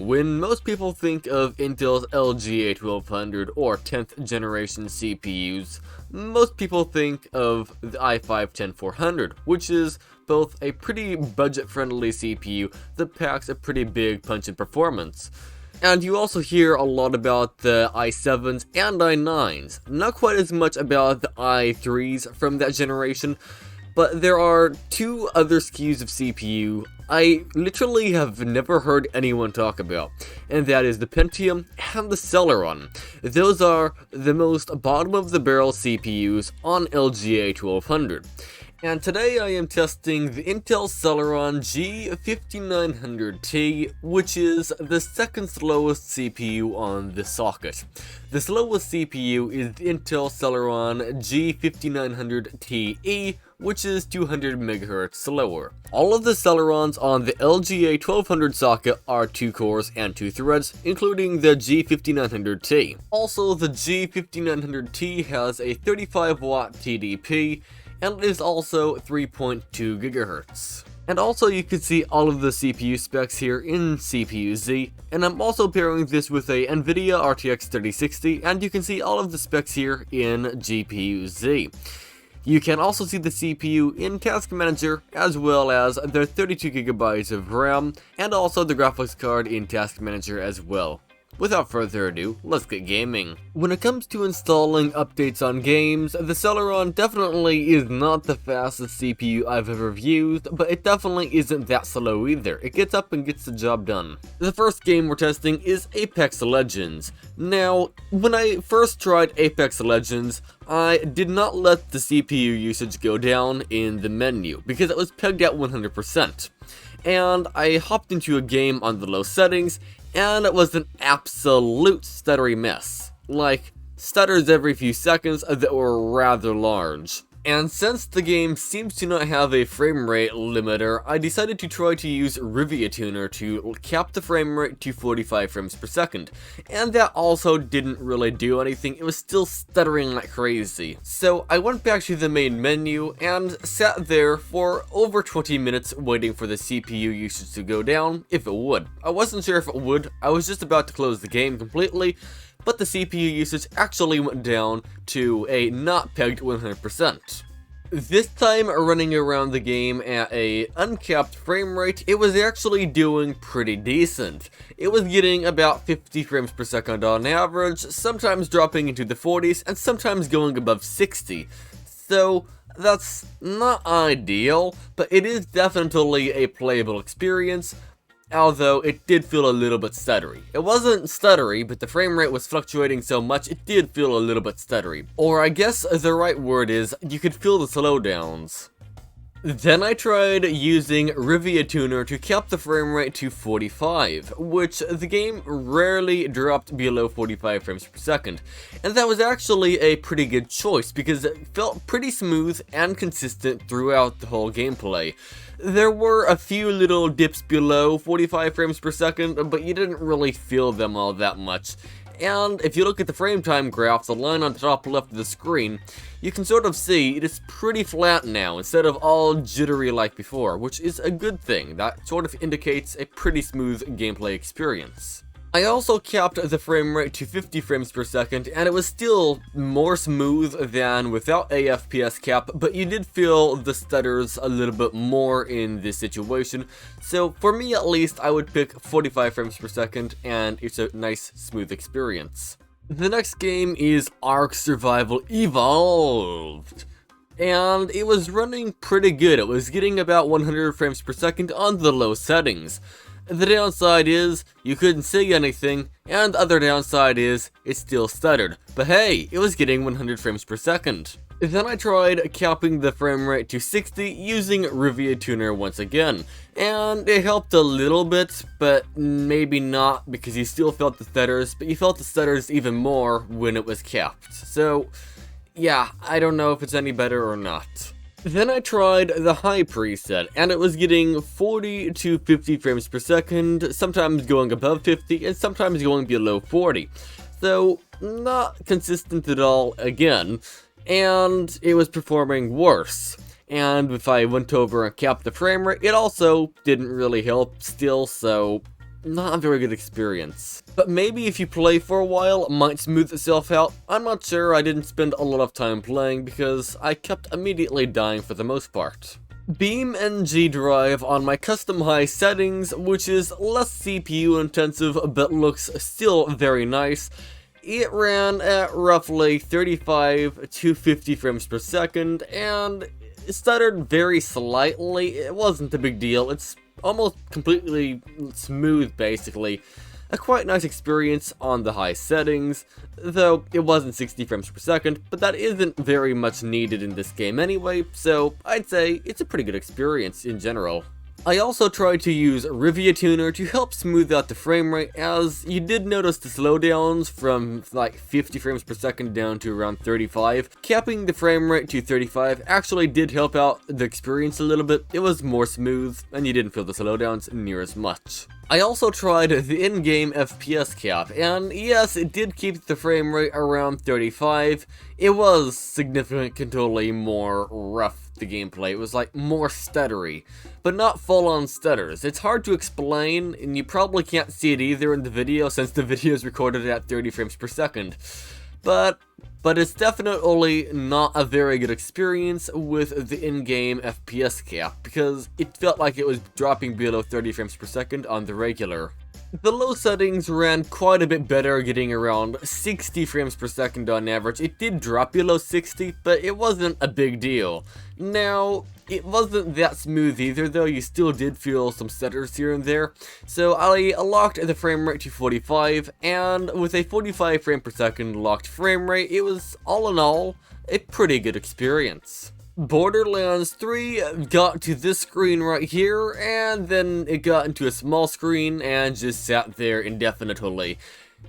when most people think of Intel's LGA1200 or 10th generation CPUs, most people think of the i5-10400, which is both a pretty budget-friendly CPU that packs a pretty big punch in performance. And you also hear a lot about the i7s and i9s, not quite as much about the i3s from that generation, but there are two other SKUs of CPU I literally have never heard anyone talk about, and that is the Pentium and the Celeron. Those are the most bottom-of-the-barrel CPUs on LGA1200. And today I am testing the Intel Celeron G5900T, which is the second slowest CPU on the socket. The slowest CPU is the Intel Celeron G5900TE, which is 200 MHz slower. All of the Celerons on the LGA1200 socket are 2 cores and 2 threads, including the G5900T. Also, the G5900T has a 35-watt TDP, and is also 3.2 GHz. And also you can see all of the CPU specs here in CPU-Z, and I'm also pairing this with a Nvidia RTX 3060, and you can see all of the specs here in GPU-Z. You can also see the CPU in Task Manager, as well as the 32GB of RAM, and also the graphics card in Task Manager as well. Without further ado, let's get gaming. When it comes to installing updates on games, the Celeron definitely is not the fastest CPU I've ever used, but it definitely isn't that slow either. It gets up and gets the job done. The first game we're testing is Apex Legends. Now, when I first tried Apex Legends, I did not let the CPU usage go down in the menu, because it was pegged at 100%. And I hopped into a game on the low settings, and it was an absolute stuttery mess. Like, stutters every few seconds that were rather large. And since the game seems to not have a frame rate limiter, I decided to try to use Rivia Tuner to cap the frame rate to 45 frames per second. And that also didn't really do anything, it was still stuttering like crazy. So I went back to the main menu and sat there for over 20 minutes waiting for the CPU usage to go down, if it would. I wasn't sure if it would, I was just about to close the game completely, but the CPU usage actually went down to a not pegged 100%. This time running around the game at a uncapped frame rate, it was actually doing pretty decent. It was getting about 50 frames per second on average, sometimes dropping into the 40s and sometimes going above 60. So that's not ideal, but it is definitely a playable experience. Although it did feel a little bit stuttery. It wasn't stuttery, but the frame rate was fluctuating so much it did feel a little bit stuttery. Or I guess the right word is, you could feel the slowdowns. Then I tried using Rivia Tuner to cap the frame rate to 45, which the game rarely dropped below 45 frames per second. And that was actually a pretty good choice because it felt pretty smooth and consistent throughout the whole gameplay. There were a few little dips below 45 frames per second, but you didn't really feel them all that much. And if you look at the frame time graph, the line on the top left of the screen, you can sort of see it is pretty flat now instead of all jittery like before, which is a good thing. That sort of indicates a pretty smooth gameplay experience. I also capped the frame rate to 50 frames per second, and it was still more smooth than without a FPS cap, but you did feel the stutters a little bit more in this situation. So for me at least, I would pick 45 frames per second, and it's a nice smooth experience. The next game is Ark Survival Evolved. And it was running pretty good. It was getting about 100 frames per second on the low settings. The downside is, you couldn't see anything, and the other downside is, it still stuttered. But hey, it was getting 100 frames per second. Then I tried capping the frame rate to 60 using Rivia Tuner once again, and it helped a little bit, but maybe not because you still felt the stutters, but you felt the stutters even more when it was capped. So yeah, I don't know if it's any better or not. Then I tried the high preset, and it was getting 40 to 50 frames per second, sometimes going above 50 and sometimes going below 40. So not consistent at all again, and it was performing worse. And if I went over and capped the frame rate, it also didn't really help still, so not a very good experience. But maybe if you play for a while, it might smooth itself out. I'm not sure, I didn't spend a lot of time playing because I kept immediately dying for the most part. BeamNG Drive on my custom high settings, which is less CPU intensive but looks still very nice. It ran at roughly 35 to 50 frames per second, and it stuttered very slightly. It wasn't a big deal. It's almost completely smooth, basically. A quite nice experience on the high settings, though it wasn't 60 frames per second, but that isn't very much needed in this game anyway, so I'd say it's a pretty good experience in general. I also tried to use Ripjaws Tuner to help smooth out the frame rate, as you did notice the slowdowns from like 50 frames per second down to around 35. Capping the frame rate to 35 actually did help out the experience a little bit. It was more smooth, and you didn't feel the slowdowns near as much. I also tried the in-game FPS cap, and yes, it did keep the frame rate around 35. It was significantly more rough, the gameplay. It was like more stuttery, but not full-on stutters. It's hard to explain, and you probably can't see it either in the video since the video is recorded at 30 frames per second. But it's definitely not a very good experience with the in-game FPS cap, because it felt like it was dropping below 30 frames per second on the regular. The low settings ran quite a bit better, getting around 60 frames per second on average. It did drop below 60, but it wasn't a big deal. Now, it wasn't that smooth either though, you still did feel some stutters here and there. So I locked the frame rate to 45, and with a 45 frame per second locked frame rate, it was all in all a pretty good experience. Boarderlands 3 got to this screen right here, and then it got into a small screen and just sat there indefinitely.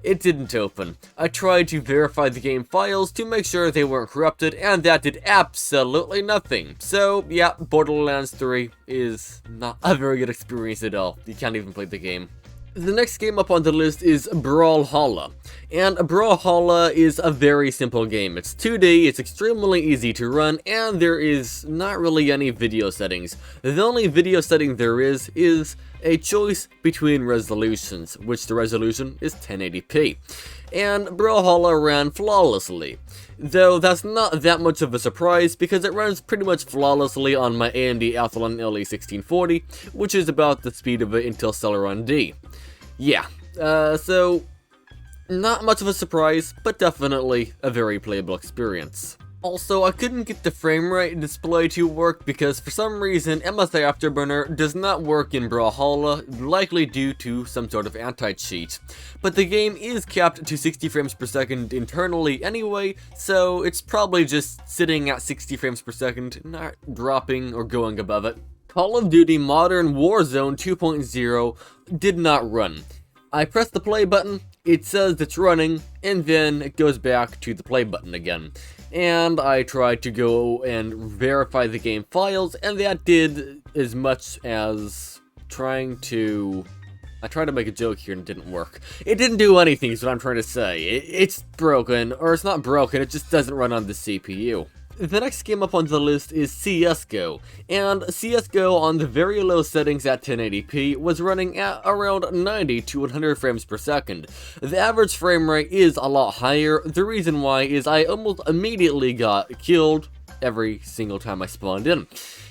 It didn't open. I tried to verify the game files to make sure they weren't corrupted, and that did absolutely nothing. So yeah, Borderlands 3 is not a very good experience at all. You can't even play the game. The next game up on the list is Brawlhalla, and Brawlhalla is a very simple game. It's 2D, it's extremely easy to run, and there is not really any video settings. The only video setting there is a choice between resolutions, which the resolution is 1080p. And Brawlhalla ran flawlessly, though that's not that much of a surprise because it runs pretty much flawlessly on my AMD Athlon LE1640, which is about the speed of an Intel Celeron D. Yeah, so not much of a surprise, but definitely a very playable experience. Also, I couldn't get the frame rate display to work because for some reason MSI Afterburner does not work in Brawlhalla, likely due to some sort of anti-cheat. But the game is capped to 60 frames per second internally anyway, so it's probably just sitting at 60 frames per second, not dropping or going above it. Call of Duty Modern Warzone 2.0 did not run. I press the play button, it says it's running, and then it goes back to the play button again. And I tried to go and verify the game files, and that did as much as trying to... I tried to make a joke here and it didn't work. It didn't do anything is what I'm trying to say. It's broken, or it's not broken, it just doesn't run on the CPU. The next game up on the list is CSGO, and CSGO on the very low settings at 1080p was running at around 90 to 100 frames per second. The average frame rate is a lot higher. The reason why is I almost immediately got killed every single time I spawned in.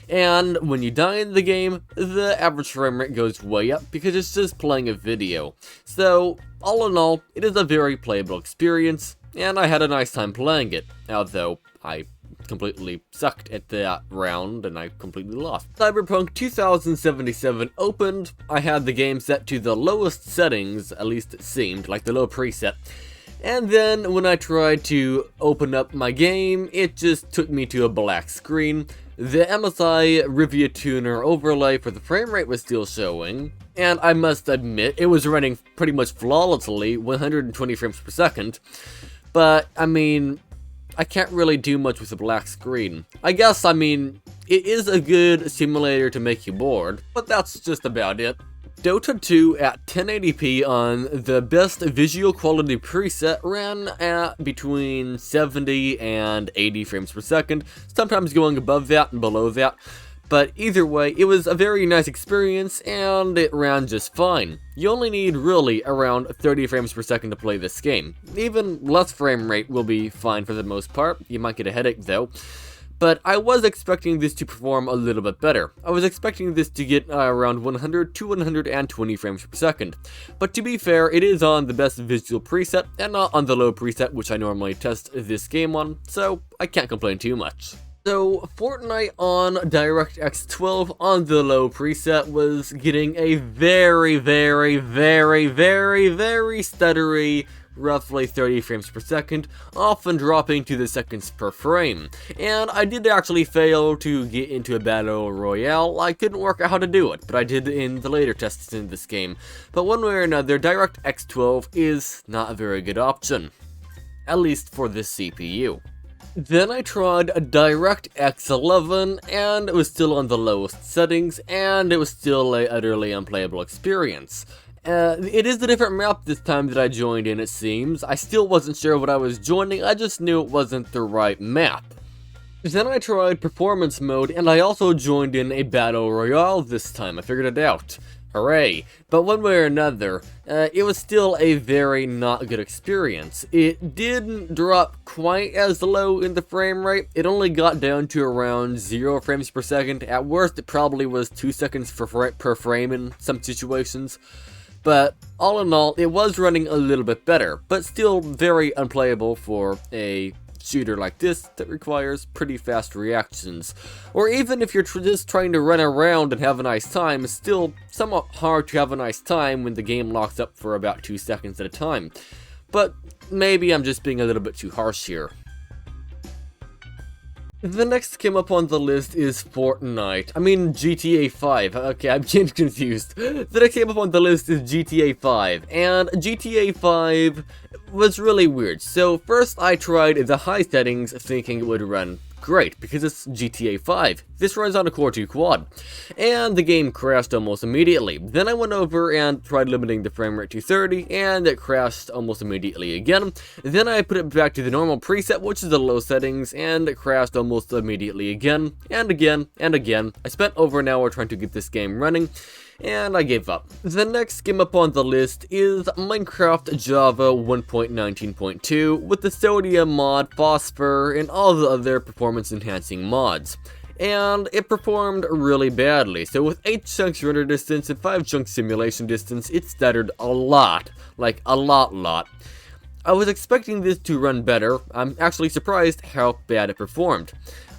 And when you die in the game, the average frame rate goes way up because it's just playing a video. So, all in all, it is a very playable experience, and I had a nice time playing it, although I completely sucked at that round and I completely lost. Cyberpunk 2077 opened. I had the game set to the lowest settings, at least it seemed, like the low preset. And then when I tried to open up my game, it just took me to a black screen. The MSI Ripjaws Tuner overlay for the frame rate was still showing, and I must admit it was running pretty much flawlessly, 120 frames per second. But I mean, I can't really do much with a black screen. I guess, I mean, it is a good simulator to make you bored, but that's just about it. Dota 2 at 1080p on the best visual quality preset ran at between 70 and 80 frames per second, sometimes going above that and below that. But either way, it was a very nice experience, and it ran just fine. You only need really around 30 frames per second to play this game. Even less frame rate will be fine for the most part. You might get a headache though. But I was expecting this to perform a little bit better. I was expecting this to get around 100 to 120 frames per second. But to be fair, it is on the best visual preset and not on the low preset which I normally test this game on, so I can't complain too much. So, Fortnite on DirectX 12 on the low preset was getting a very stuttery, roughly 30 frames per second, often dropping to the seconds per frame. And I did actually fail to get into a battle royale. I couldn't work out how to do it, but I did in the later tests in this game. But one way or another, DirectX 12 is not a very good option, at least for this CPU. Then I tried a DirectX 11, and it was still on the lowest settings, and it was still a utterly unplayable experience. It is a different map this time that I joined in, it seems. I still wasn't sure what I was joining, I just knew it wasn't the right map. Then I tried performance mode, and I also joined in a battle royale this time. I figured it out. Hooray. But one way or another, it was still a very not good experience. It didn't drop quite as low in the frame rate. It only got down to around 0 frames per second. At worst, it probably was 2 seconds per frame in some situations. But all in all, it was running a little bit better, but still very unplayable for a shooter like this that requires pretty fast reactions. Or even if you're just trying to run around and have a nice time, it's still somewhat hard to have a nice time when the game locks up for about 2 seconds at a time. But maybe I'm just being a little bit too harsh here. The next came up on the list is Fortnite. I mean GTA 5. Okay, I'm getting confused. The next came up on the list is GTA 5. And GTA 5 was really weird. So first I tried the high settings thinking it would run great because it's GTA 5. This runs on a Core 2 quad. And the game crashed almost immediately. Then I went over and tried limiting the frame rate to 30 and it crashed almost immediately again. Then I put it back to the normal preset, which is the low settings, and it crashed almost immediately again and again and again. I spent over an hour trying to get this game running, and I gave up. The next game up on the list is Minecraft Java 1.19.2 with the sodium mod, phosphor, and all the other performance enhancing mods. And it performed really badly. So with 8 chunks render distance and 5 chunks simulation distance, it stuttered a lot. Like a lot. I was expecting this to run better. I'm actually surprised how bad it performed.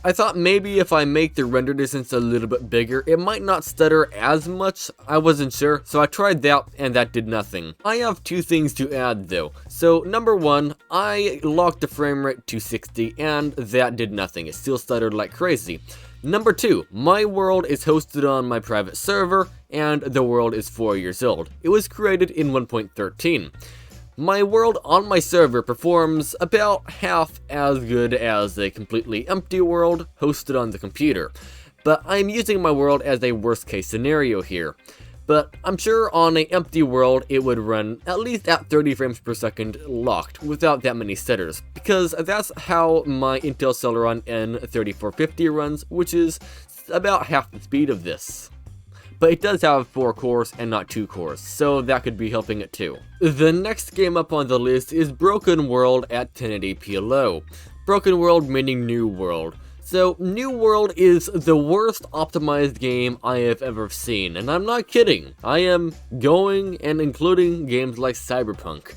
I thought maybe if I make the render distance a little bit bigger, it might not stutter as much. I wasn't sure, so I tried that and that did nothing. I have 2 things to add though. So number 1, I locked the frame rate to 60 and that did nothing. It still stuttered like crazy. Number 2, my world is hosted on my private server and the world is 4 years old. It was created in 1.13. My world on my server performs about half as good as a completely empty world hosted on the computer, but I'm using my world as a worst case scenario here. But I'm sure on an empty world it would run at least at 30 frames per second locked without that many stutters, because that's how my Intel Celeron N3450 runs, which is about half the speed of this. But it does have 4 cores and not 2 cores, so that could be helping it too. The next game up on the list is Broken World at 1080p low. Broken World meaning New World. So, New World is the worst optimized game I have ever seen, and I'm not kidding. I am going and including games like Cyberpunk.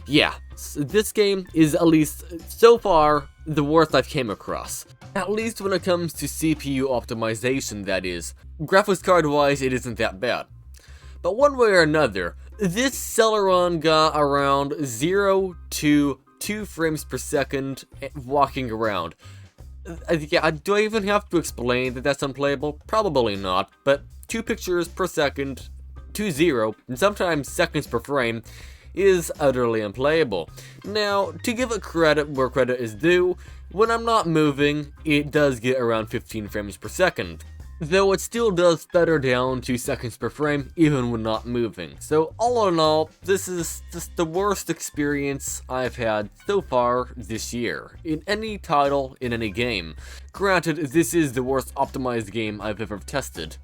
Yeah, this game is at least, so far, the worst I've came across. At least when it comes to CPU optimization, that is. Graphics card wise, it isn't that bad. But one way or another, this Celeron got around 0 to 2 frames per second walking around. Yeah, do I even have to explain that that's unplayable? Probably not, but 2 pictures per second to 0, and sometimes seconds per frame, is utterly unplayable. Now, to give it credit where credit is due, when I'm not moving, it does get around 15 frames per second. though it still does stutter down to seconds per frame even when not moving. So all in all, this is just the worst experience I've had so far this year, in any title, in any game. Granted, this is the worst optimized game I've ever tested.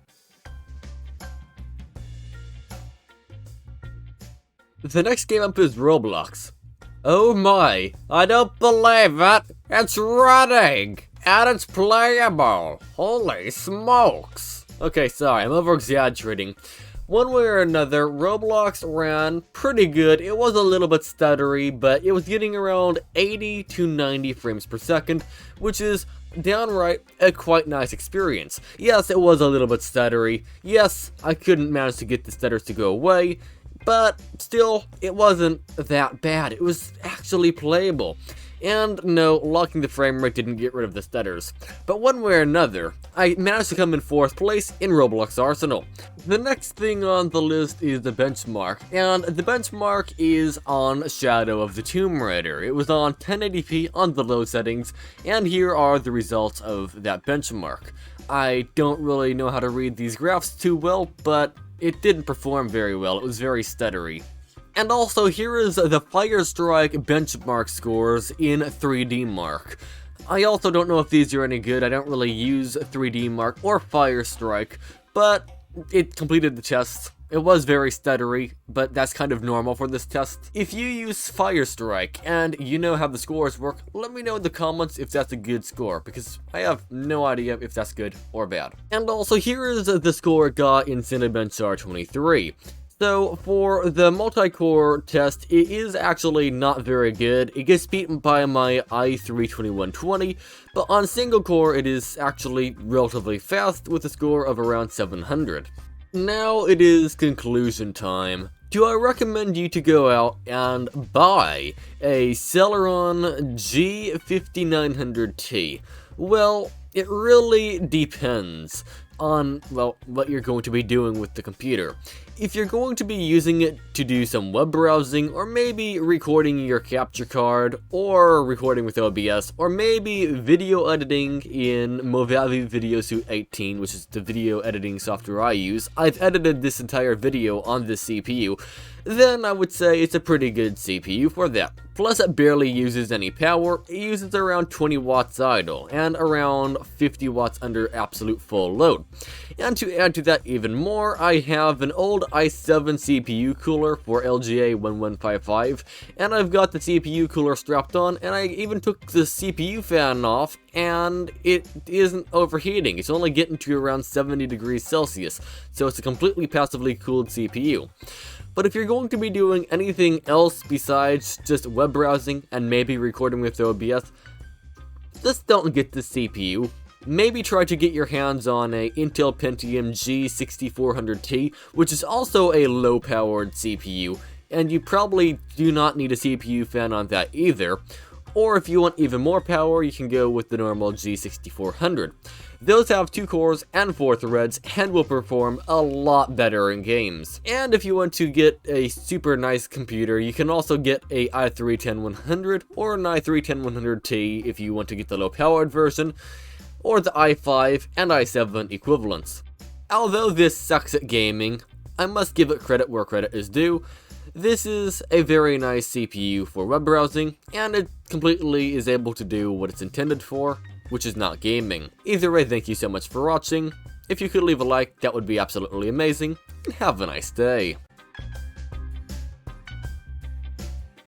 The next game up is Roblox. Oh my, I don't believe it! It's running! And it's playable! Holy smokes! Okay, sorry, I'm over-exaggerating. One way or another, Roblox ran pretty good. It was a little bit stuttery, but it was getting around 80 to 90 frames per second, which is downright a quite nice experience. Yes, it was a little bit stuttery. Yes, I couldn't manage to get the stutters to go away, but still, it wasn't that bad. It was actually playable. And no, locking the frame rate didn't get rid of the stutters. But one way or another, I managed to come in 4th place in Roblox Arsenal. The next thing on the list is the benchmark, and the benchmark is on Shadow of the Tomb Raider. It was on 1080p on the low settings, and here are the results of that benchmark. I don't really know how to read these graphs too well, but it didn't perform very well. It was very stuttery. And also, here is the Firestrike benchmark scores in 3D Mark. I also don't know if these are any good. I don't really use 3D Mark or Firestrike, but it completed the test. It was very stuttery, but that's kind of normal for this test. If you use Firestrike and you know how the scores work, let me know in the comments if that's a good score, because I have no idea if that's good or bad. And also, here is the score it got in Cinebench R23. So, for the multi-core test, it is actually not very good. It gets beaten by my i3-2120, but on single core, it is actually relatively fast with a score of around 700. Now it is conclusion time. Do I recommend you to go out and buy a Celeron G5900T? Well, it really depends on, well, what you're going to be doing with the computer. If you're going to be using it to do some web browsing, or maybe recording your capture card, or recording with OBS, or maybe video editing in Movavi Video Suite 18, which is the video editing software I use, I've edited this entire video on this CPU, then I would say it's a pretty good CPU for that. Plus, it barely uses any power. It uses around 20 watts idle, and around 50 watts under absolute full load. And to add to that even more, I have an old i7 CPU cooler for LGA 1155, and I've got the CPU cooler strapped on, and I even took the CPU fan off, and it isn't overheating. It's only getting to around 70 degrees Celsius, so it's a completely passively cooled CPU. But if you're going to be doing anything else besides just web browsing and maybe recording with OBS, just don't get the CPU. Maybe try to get your hands on a Intel Pentium G6400T, which is also a low-powered CPU, and you probably do not need a CPU fan on that either. Or if you want even more power, you can go with the normal G6400. Those have 2 cores and 4 threads and will perform a lot better in games. And if you want to get a super nice computer, you can also get a i3-10100 or an i3-10100T if you want to get the low powered version, or the i5 and i7 equivalents. Although this sucks at gaming, I must give it credit where credit is due. This is a very nice CPU for web browsing, and it completely is able to do what it's intended for, which is not gaming. Either way, thank you so much for watching. If you could leave a like, that would be absolutely amazing, and have a nice day.